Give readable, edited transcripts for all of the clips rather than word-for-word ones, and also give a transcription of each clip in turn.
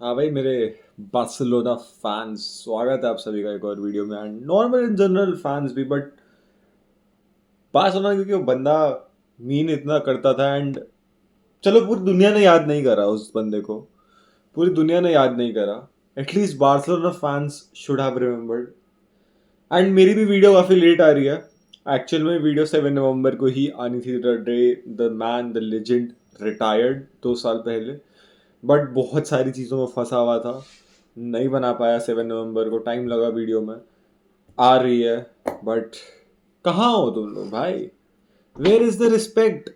हाँ भाई मेरे बार्सिलोना फैंस, स्वागत है आप सभी का एक और वीडियो में। And normal in general fans भी, बट बार्सिलोना क्योंकि वो बंदा मीन इतना करता था। एंड चलो, पूरी दुनिया ने याद नहीं करा उस बंदे को, पूरी दुनिया ने याद नहीं करा। At least Barcelona fans should have remembered. And मेरी भी वीडियो काफ़ी लेट आ रही है। एक्चुअल में वीडियो 7 नवंबर को ही आनी थी, the day the man the legend retired 2 साल पहले। बट बहुत सारी चीज़ों में फंसा हुआ था, नहीं बना पाया। 7 नवंबर को टाइम लगा, वीडियो में आ रही है। बट कहाँ हो तुम लोग भाई? Where is the respect?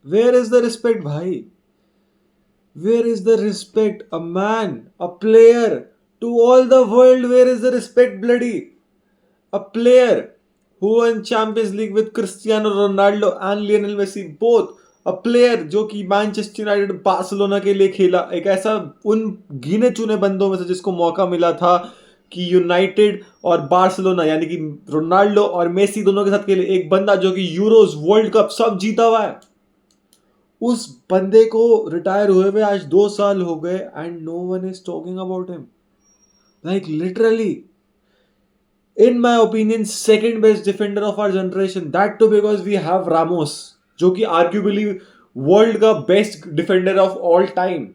Where is the respect भाई? Where is the respect? A man, a player, to all the world, where is the respect bloody? A player who won Champions League with Cristiano Ronaldo and Lionel Messi both. A player जो कि Manchester United Barcelona के लिए खेला, एक ऐसा उन गिने चुने बंदों में से जिसको मौका मिला था कि यूनाइटेड और बार्सिलोना यानी कि रोनाल्डो और मेसी दोनों के साथ खेले। एक बंदा जो कि यूरोज, वर्ल्ड कप सब जीता हुआ है, उस बंदे को रिटायर हुए हुए आज 2 साल हो गए and no one is talking about him. Like literally, in my opinion, second best defender of our generation. That too because we have Ramos, जो कि arguably world का best defender of all time.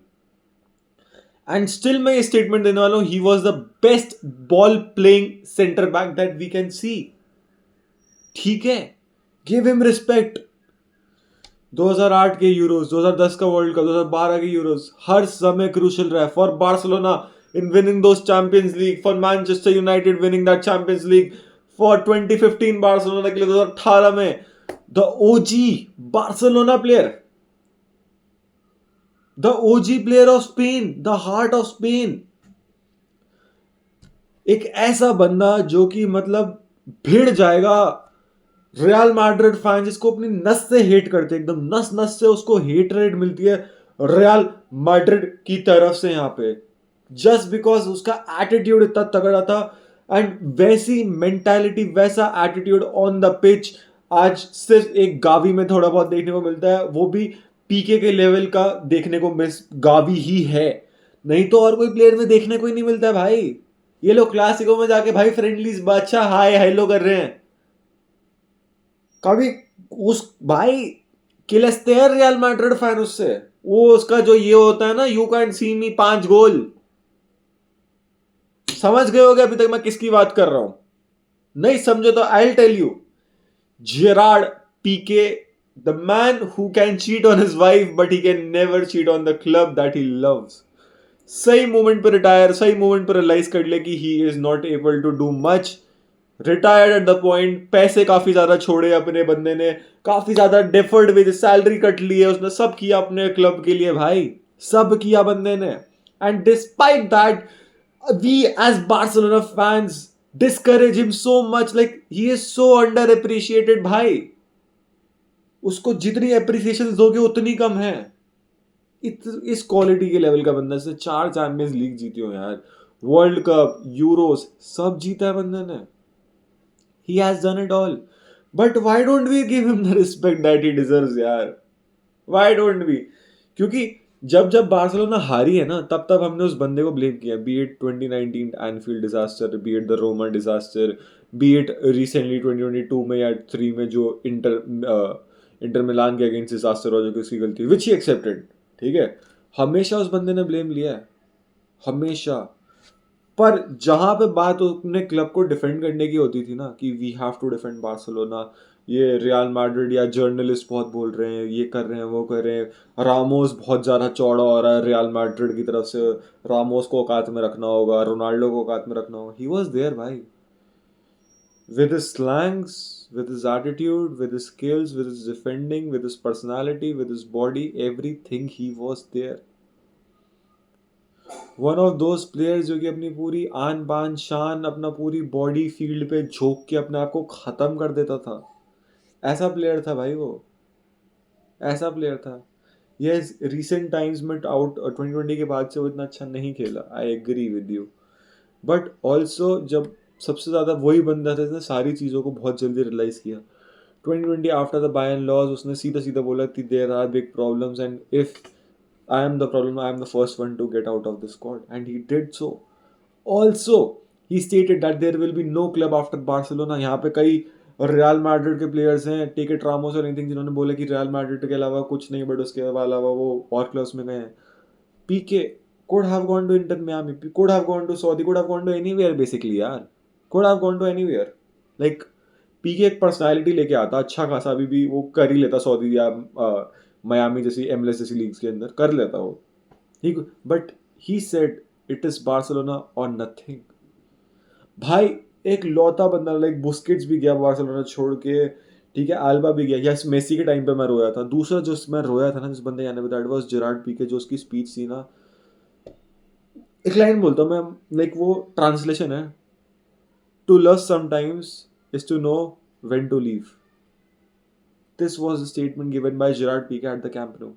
And still मैं ये statement देने वाला हूँ, he was the best ball playing center back that we can see. ठीक है, give him respect. 2008 के यूरोस, 2010 का वर्ल्ड कप, 2012 के यूरोस, हर समय क्रूशल रहा है for Barcelona in winning those Champions League, for Manchester United winning that Champions League, for 2015 Barcelona के लिए, 2018 में the OG Barcelona player, the OG player of Spain, the heart of Spain. एक ऐसा बंदा जो कि मतलब भिड़ जाएगा रियल मैड्रिड फैन, जिसको अपनी नस से हेट करते हैं, एकदम नस नस से उसको हेट रेट मिलती है रियल मैड्रिड की तरफ से यहाँ पे, जस्ट बिकॉज उसका एटीट्यूड इतना तगड़ा था। एंड वैसी मेंटालिटी, वैसा एटीट्यूड ऑन द पिच आज सिर्फ एक गावी में थोड़ा बहुत देखने को मिलता है, वो भी पीके के लेवल का देखने को मिस गावी ही है। नहीं तो और कोई प्लेयर में देखने को ही नहीं मिलता है भाई। ये लोग क्लासिको में जाके भाई फ्रेंडलीज अच्छा हाय हेलो कर रहे हैं, कभी उस भाई किलस्ते हैं रियल मैड्रिड फैन उससे। वो उसका जो ये होता है ना, यू कैन सी मी 5 गोल, समझ गए होगे अभी तक मैं किसकी बात कर रहा हूं? नहीं समझे तो I tell you, Gerard Pique, the man who can cheat on his wife but he can never cheat on the club that he loves. सही मोमेंट पर रिटायर, सही मोमेंट पर रियलाइज कर ले कि he is not able to do much, retired at the point. पैसे काफी ज्यादा छोड़े अपने बंदे ने, काफी ज्यादा डिफर्ड विद सैलरी कट ली है उसने, सब किया अपने क्लब के लिए भाई, सब किया बंदे ने। And despite that we as Barcelona fans discourage him so much, like he is so under appreciated भाई। उसको जितनी अप्रिसिएशन दोगे उतनी कम है। इस क्वालिटी के लेवल का बंदा से 4 चैंपियंस लीग जीती हो यार, वर्ल्ड कप, यूरोस सब जीता है बंदे ने। He has done it all. But why don't we give him the respect that he deserves यार? Why don't we? क्योंकि जब जब बार्सिलोना हारी है ना, तब तब हमने उस बंदे को ब्लेम किया, B it 2019 Enfield disaster, B it the Roma disaster, B it recently 2022 में या 3 में जो इंटर मिलान के अगेंस्ट डिजास्टर हो, जो कि उसकी गलती, विच ही एक्सेप्टेड। ठीक है, हमेशा उस बंदे ने ब्लेम लिया है, हमेशा। पर जहां पे बात अपने क्लब को डिफेंड करने की होती थी ना, कि we have to defend Barcelona, ये रियल मैड्रिड या जर्नलिस्ट बहुत बोल रहे हैं, ये कर रहे हैं, वो कर रहे हैं, रामोस बहुत ज़्यादा चौड़ा हो रहा है रियल मैड्रिड की तरफ से, रामोस को औकात में रखना होगा, रोनाल्डो को औकात में रखना होगा। ही वॉज देयर भाई, with his slangs, with his attitude, with his skills, with his defending, with his personality, with his body, everything, he was there. One of those players जो कि अपनी पूरी आन बान शान, अपना पूरी बॉडी फील्ड पे झोंक के अपने आप को ख़त्म कर देता था। ऐसा प्लेयर था भाई वो, ऐसा प्लेयर था। ये रिसेंट टाइम्स में आउट 2020 के बाद से वो इतना अच्छा नहीं खेला, I agree with you. But also जब सबसे ज़्यादा वही बंदा था जिसने सारी चीज़ों को बहुत जल्दी रियलाइज़ किया। 2020 आफ्टर द बायन लॉज उसने सीधा सीधा बोला कि there are big problems, and if I am the problem, I am the first one to get out of the squad, and he did so. Also, he stated that there will be no club after Barcelona. यहाँ पे कई real Madrid के players हैं, take it Ramos और anything, जिन्होंने बोले कि real Madrid के अलावा कुछ नहीं, बट उसके अलावा वो और क्लब्स में गए हैं. पीके could have gone to Inter Miami, could have gone to Saudi, could have gone to anywhere basically यार, could have gone to anywhere. Like पीके एक पर्सनालिटी लेके आता अच्छा खासा, अभी भी वो कर ही लेता सऊदी या मियामी जैसी एमएलएस जैसी लीग्स के अंदर कर लेता वो. He but he said it is Barcelona और नथिंग. भाई एक लौता बंदा, लाइक बुस्केट्स भी गया बार्सिलोना छोड़ के, ठीक है, आल्बा भी गया. यस, मेसी के टाइम पे मैं रोया था. दूसरा जो मैं रोया था ना जिस बंदे जाने पे, दैट वाज जेरार्ड पीके. जो उसकी स्पीच थी ना, एक लाइन बोलता हूँ मैं, लाइक वो ट्रांसलेशन है, to love sometimes is to know when to leave. This was the statement given by Gerard Pique at the Camp Nou.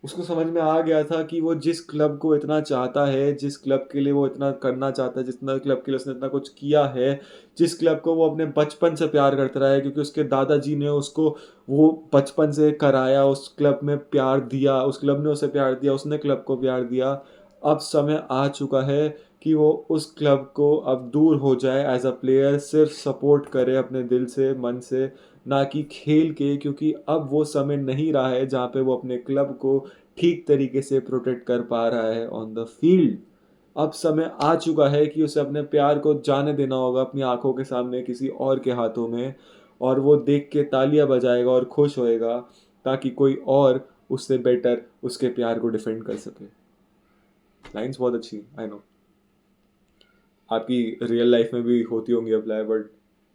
उसको समझ में आ गया था कि वो जिस क्लब को इतना चाहता है, जिस क्लब के लिए वो इतना करना चाहता है, जितना क्लब के लिए उसने इतना कुछ किया है, जिस क्लब को वो अपने बचपन से प्यार करता रहा है, क्योंकि उसके दादाजी ने उसको वो बचपन से कराया, उस क्लब में प्यार दिया, उस क्लब ने उसे प्यार दिया, उसने क्लब को प्यार दिया. अब समय आ चुका है कि वो उस क्लब को अब दूर हो जाए एज अ प्लेयर, सिर्फ सपोर्ट करे अपने दिल से, मन से, ना कि खेल के, क्योंकि अब वो समय नहीं रहा है जहाँ पे वो अपने क्लब को ठीक तरीके से प्रोटेक्ट कर पा रहा है ऑन द फील्ड. अब समय आ चुका है कि उसे अपने प्यार को जाने देना होगा अपनी आंखों के सामने किसी और के हाथों में, और वो देख के तालियां बजाएगा और खुश होएगा, ताकि कोई और उससे बेटर उसके प्यार को डिफेंड कर सके. लाइंस बहुत अच्छी, आई नो आपकी रियल लाइफ में भी होती होंगी अप्लाई, बट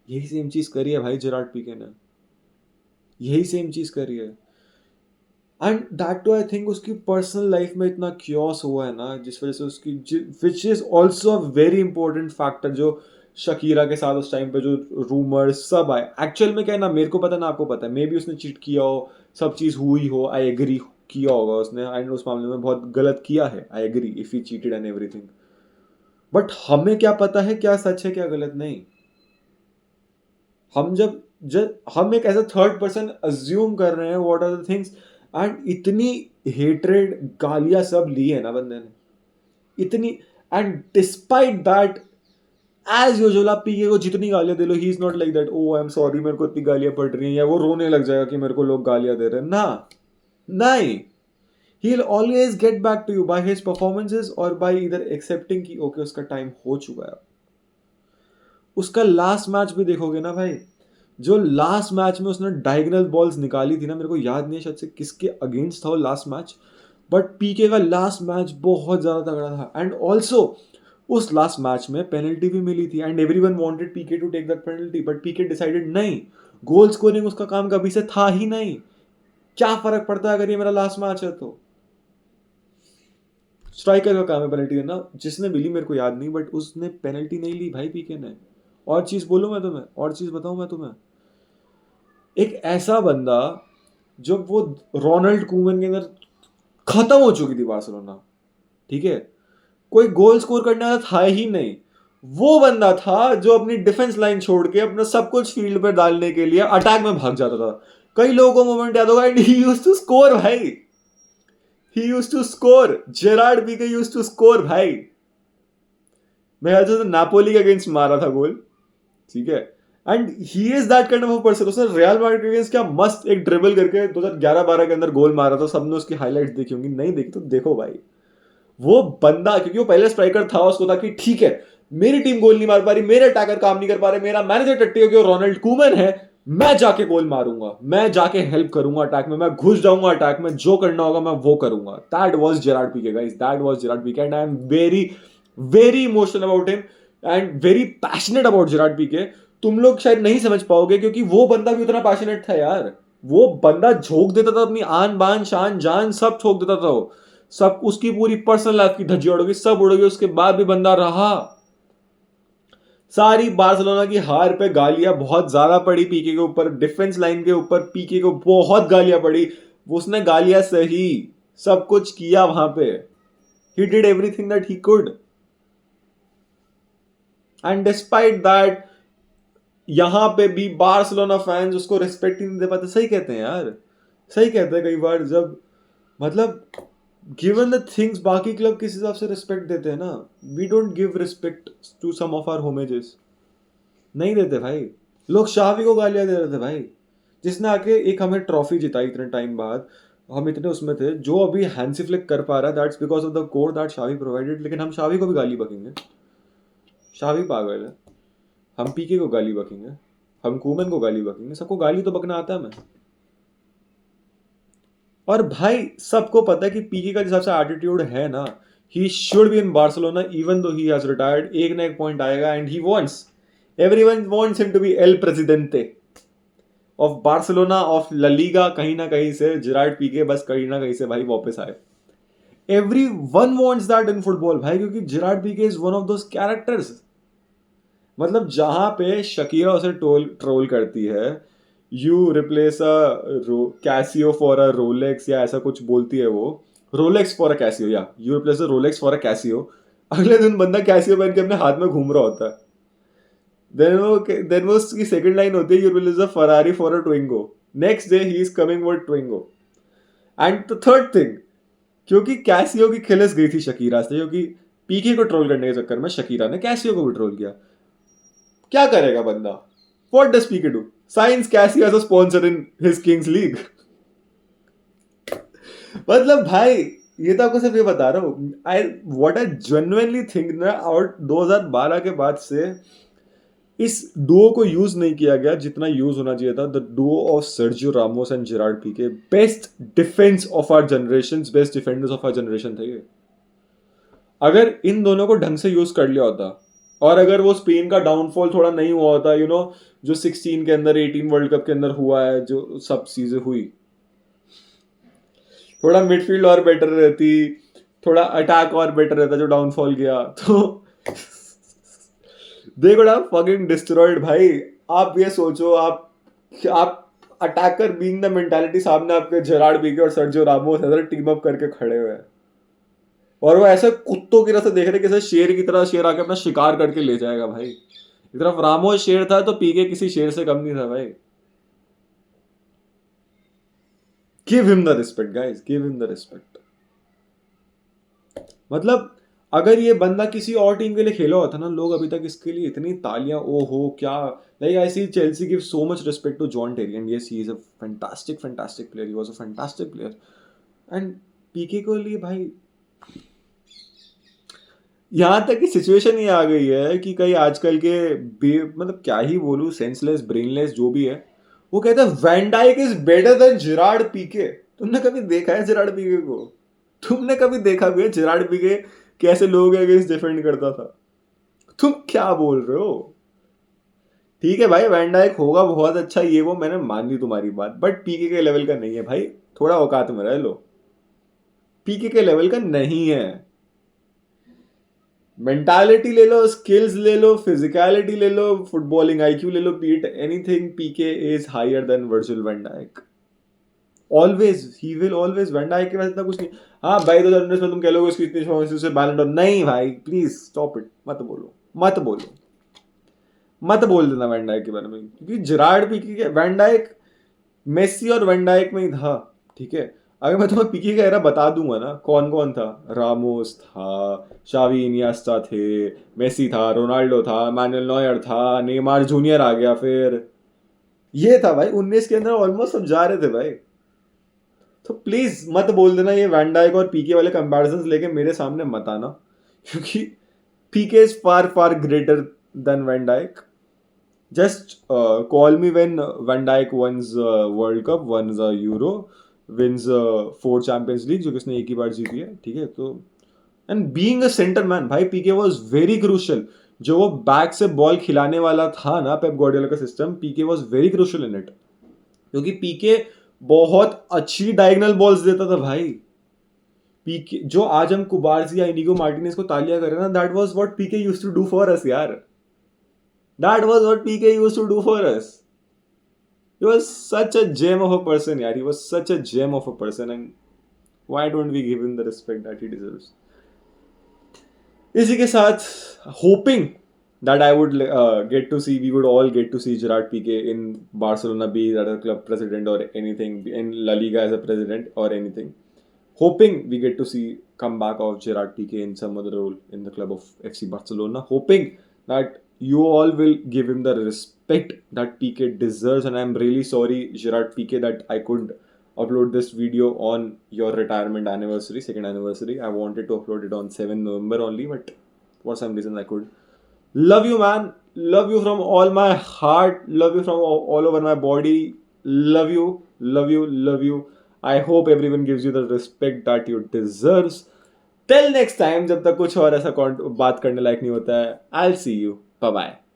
यही सेम चीज़ करी है भाई जेरार्ड पीके ने, यही सेम चीज़ करी है. And that too I think उसकी पर्सनल लाइफ में इतना क्योस हुआ है ना, जिस वजह से उसकी, which is also a very important factor, जो शकीरा के साथ उस टाइम पे जो रूमर्स सब आए, एक्चुअल में क्या है ना, मेरे को पता ना आपको पता है, मे बी उसने चीट किया हो, सब चीज़ हुई हो, आई एग्री, किया होगा उसने, एंड उस मामले में बहुत गलत किया है, I agree if he cheated and everything. But हमें क्या पता है क्या सच है क्या गलत नहीं. हम जब हम एक ऐसा थर्ड पर्सन अज्यूम कर रहे हैं what are the things, and इतनी हेट्रेड गालियां सब ली है ना बंदे ने, इतनी, and despite that, as usual आप पीके को जितनी गालियां दे लो, he is not like that, oh I am sorry मेरे को इतनी गालियां पड़ रही हैं, या वो रोने लग जाएगा कि मेरे को लोग गालियां दे रहे हैं ना. नहीं, he will always get back to you by his performances, और बाय इधर एक्सेप्टिंग कि ओके उसका टाइम हो चुका है. उसका लास्ट मैच भी देखोगे ना भाई, जो लास्ट मैच में उसने डायगोनल बॉल्स निकाली थी ना, मेरे को याद नहीं है शायद से किसके अगेंस्ट था वो लास्ट मैच, बट पीके का लास्ट मैच बहुत ज़्यादा तगड़ा था. एंड ऑल्सो उस लास्ट मैच में पेनल्टी भी मिली थी, and everyone wanted Pique to take that penalty, but Pique decided नहीं, गोल स्कोरिंग उसका काम कभी से था ही नहीं, क्या फर्क पड़ता है अगर ये मेरा लास्ट मैच है तो. स्ट्राइकर का काम है पेनल्टी देना, जिसने मिली मेरे को याद नहीं, बट उसने पेनल्टी नहीं ली भाई पीके ने. और चीज़ बोलूँ मैं तुम्हें, और चीज़ बताऊँ मैं तुम्हें, एक ऐसा बंदा, जब वो रोनाल्ड कूमन के अंदर खत्म हो चुकी थी बार्सिलोना, ठीक है, कोई गोल स्कोर करने वाला था ही नहीं, वो बंदा था जो अपनी डिफेंस लाइन छोड़ के अपना सब कुछ फील्ड पर डालने के लिए अटैक में भाग जाता था. कई लोगों को मोमेंट याद होगा, and he used to score भाई, he used to score, Gerard Piqué used to score भाई. मैं याद तो नापोली के अगेंस्ट मारा था गोल, ठीक है, and he is that kind of a person. उसने रियल मैड्रिड के अगेंस्ट क्या मस्त एक ड्रिबल करके 2011-12 के अंदर गोल मारा था, सबने उसकी हाइलाइट्स देखी होंगी, नहीं देखी तो देखो भाई. वो बंदा, क्योंकि वो पहले स्ट्राइकर था, उसको था कि ठीक है मेरी टीम गोल नहीं मार पा रही, मेरे अटैकर काम नहीं कर पा रहे, मेरा मैनेजर टट्टी हो गया रोनाल्ड कूमन है, मैं जाके गोल मारूंगा, मैं जाके हेल्प करूंगा अटैक में, मैं घुस जाऊंगा अटैक में, जो करना होगा मैं वो करूंगा. That was Gerard Piqué guys, that was Gerard Piqué, and I am very very emotional about him and very passionate about Gerard Piqué. तुम लोग शायद नहीं समझ पाओगे, क्योंकि वो बंदा भी उतना पैशनेट था यार. वो बंदा झोंक देता था अपनी आन बान शान जान सब झोंक देता था वो, सब, उसकी पूरी पर्सनल लाइफ की धज्जी उड़ोगी, सब उड़ोगी, उसके बाद भी बंदा रहा. सारी बार्सिलोना की हार पे गालियां बहुत ज्यादा पड़ी पीके के ऊपर, डिफेंस लाइन के ऊपर पीके को बहुत गालियां पड़ी, उसने गालियां सही, सब कुछ किया वहां पे, he did everything that he could, and despite that यहां पे भी बार्सिलोना फैंस उसको रिस्पेक्ट ही नहीं दे पाते. सही कहते हैं यार, सही कहते हैं कई बार, जब मतलब गिवन द थिंग्स बाकी क्लब किस हिसाब से रिस्पेक्ट देते हैं ना, we don't give respect to some of our homages, नहीं देते भाई। लोग शावी को गालियां दे रहे थे भाई, जिसने आके एक हमें ट्रॉफी जिताई इतने टाइम बाद, हम इतने उसमें थे, जो अभी हैंसी फ्लिक कर पा रहा है, that's because of the code that शावी provided. लेकिन हम शावी को भी गाली बकेंगे, शावी पागल है। हम पीके को गाली बकेंगे, हम कूमन को गाली बकेंगे, सबको गाली तो बकना आता है हमें। और भाई सबको पता है कि पीके का जिस हिसाब से एटीट्यूड है ना, he should be in Barcelona even though he has retired. एक ना एक पॉइंट आएगा and he wants, everyone wants him to be el presidente of Barcelona of La Liga. कहीं ना कहीं से जेरार्ड पीके बस कहीं ना कहीं से भाई वापस आए। Everyone wants that in football भाई, क्योंकि Gerard Pique is one of those characters. मतलब जहां पे शकीरा उसे ट्रोल करती है, you replace a Casio for a Rolex या ऐसा कुछ बोलती है वो, रोलेक्स फॉर अ कैसियो, या you replace a Rolex for a Casio. अगले दिन बंदा कैसियो पहन के अपने हाथ में घूम रहा होता है। देन वो उसकी सेकंड लाइन होती है, you replace a Ferrari for a Twingo, next day he is coming with Twingo. And the third thing, क्योंकि कैसियो की खिलस गई थी शकीरा से, क्योंकि पीके को ट्रोल करने के चक्कर में शकीरा ने कैसियो को भी ट्रोल किया। क्या करेगा बंदा? What does Pique do? Signs Casio as a sponsor in his Kings League. मतलब भाई ये तो आपको सिर्फ ये बता रहा हूँ, I what I genuinely think ना, और 2012 के बाद से इस डुओ को यूज नहीं किया गया जितना यूज होना चाहिए था। The duo of Sergio Ramos and Gerard Pique, best defence of our generation, best defenders of our generation थे ये। अगर इन दोनों को ढंग से यूज कर लिया होता, और अगर वो स्पेन का डाउनफॉल थोड़ा नहीं हुआ होता, जो 16 के अंदर, 18 वर्ल्ड कप के अंदर हुआ है, जो सब चीजें हुई, थोड़ा मिडफील्ड और बेटर रहती, थोड़ा अटैक और बेटर रहता, जो डाउनफॉल गया तो they could have fucking destroyed भाई। आप ये सोचो, आप अटैकर बीइंग द मेंटालिटी, सामने आपके जेरार्ड पीके और सर्जियो रामोस ऐसे टीम अप करके खड़े हुए हैं, और वो ऐसे कुत्तों की तरह से देख रहे, कैसे शेर की तरह शेर आके अपना शिकार करके ले जाएगा भाई। एक तरफ रामोस शेर था तो पीके किसी शेर से कम नहीं था भाई। Give him the respect guys, give him the respect. मतलब अगर ये बंदा किसी और टीम के लिए खेला होता ना, लोग अभी तक इसके लिए इतनी तालियां, ओ हो क्या। Like I see Chelsea give so much respect to John Terry, and yes he is a fantastic fantastic player, he was a fantastic player. And Piqué को लिए भाई यहाँ तक की सिचुएशन ये आ गई है कि कई आजकल के मतलब क्या ही बोलूं, सेंसलेस ब्रेनलेस जो भी है, वो कहते हैं van Dijk is better than Gerard Piqué. तुमने कभी देखा है जेरार्ड पीके को? तुमने कभी देखा भी है जेरार्ड पीके कैसे लोगों के अगेंस्ट डिफेंड करता था? तुम क्या बोल रहे हो? ठीक है भाई, वैन डाइक होगा बहुत अच्छा, ये वो मैंने मान ली तुम्हारी बात, बट पीके के लेवल का नहीं है भाई। थोड़ा औकात में रह लो, पीके के लेवल का नहीं है। मेंटालिटी ले लो, स्किल्स ले लो, फिजिकलिटी ले लो, फुटबॉलिंग आईक्यू ले लो, beat anything, Piqué is higher than Virgil van Dijk. Always, he will always. Van Dijk के पास इतना कुछ नहीं। हाँ भाई 2019 में तुम कह लोगे उसकी इतनी परफॉर्मेंस से बैलेंड, नहीं भाई प्लीज स्टॉप इट, मत बोलो, मत बोलो, मत बोल देना वैन डाइक के बारे में, क्योंकि जेरार्ड पीके के, वैन डाइक मेसी और वैन डाइक में ही था। ठीक है, अगर मैं तुम्हें पीके का एरा बता दूंगा ना, कौन कौन था, रामोस था, शावी इनिएस्टा थे, मेसी था, रोनाल्डो था, मैनुअल नॉयर था, नेमार जूनियर आ गया फिर, ये था भाई 19 के अंदर ऑलमोस्ट सब जा रहे थे भाई। तो प्लीज मत बोल देना ये वैन डाइक और पीके वाले कंपैरिजंस लेके मेरे सामने मत आना, क्योंकि Piqué is far far greater than van Dijk. Just call me when Van Dijk wins World Cup, wins Euro, wins 4 Champions League, जो किसने एक ही बार जीती है। ठीक है, तो and being a centre man भाई, पीके वाज वेरी क्रूशियल। जो वो बैक से बॉल खिलाने वाला था ना पेप गार्डियोला का सिस्टम, Pique was very crucial in it, क्योंकि पीके बहुत अच्छी डायगोनल बॉल्स देता था भाई। पीके जो आज हम कुबार्सी या इनिगो मार्टिनेज को तालियां कर रहे हैं ना, that was what Pique used to do for us यार। That was what PK used to do for us. He was such a gem of a person, yaar. He was such a gem of a person, and why don't we give him the respect that he deserves? इसी के साथ hopping that I would get to see. We would all get to see Gerard Piqué in Barcelona, be that a club president or anything, in La Liga as a president or anything. Hoping we get to see comeback of Gerard Piqué in some other role in the club of FC Barcelona. Hoping that you all will give him the respect that Piqué deserves. And I'm really sorry, Gerard Piqué, that I could upload this video on your retirement anniversary, second anniversary. I wanted to upload it on 7 November only, but for some reason I could. Love you, man. Love you from all my heart. Love you from all over my body. Love you. Love you. Love you. I hope everyone gives you the respect that you deserves. Till next time, जब तक कुछ और ऐसा बात करने लायक नहीं होता है, I'll see you. Bye bye.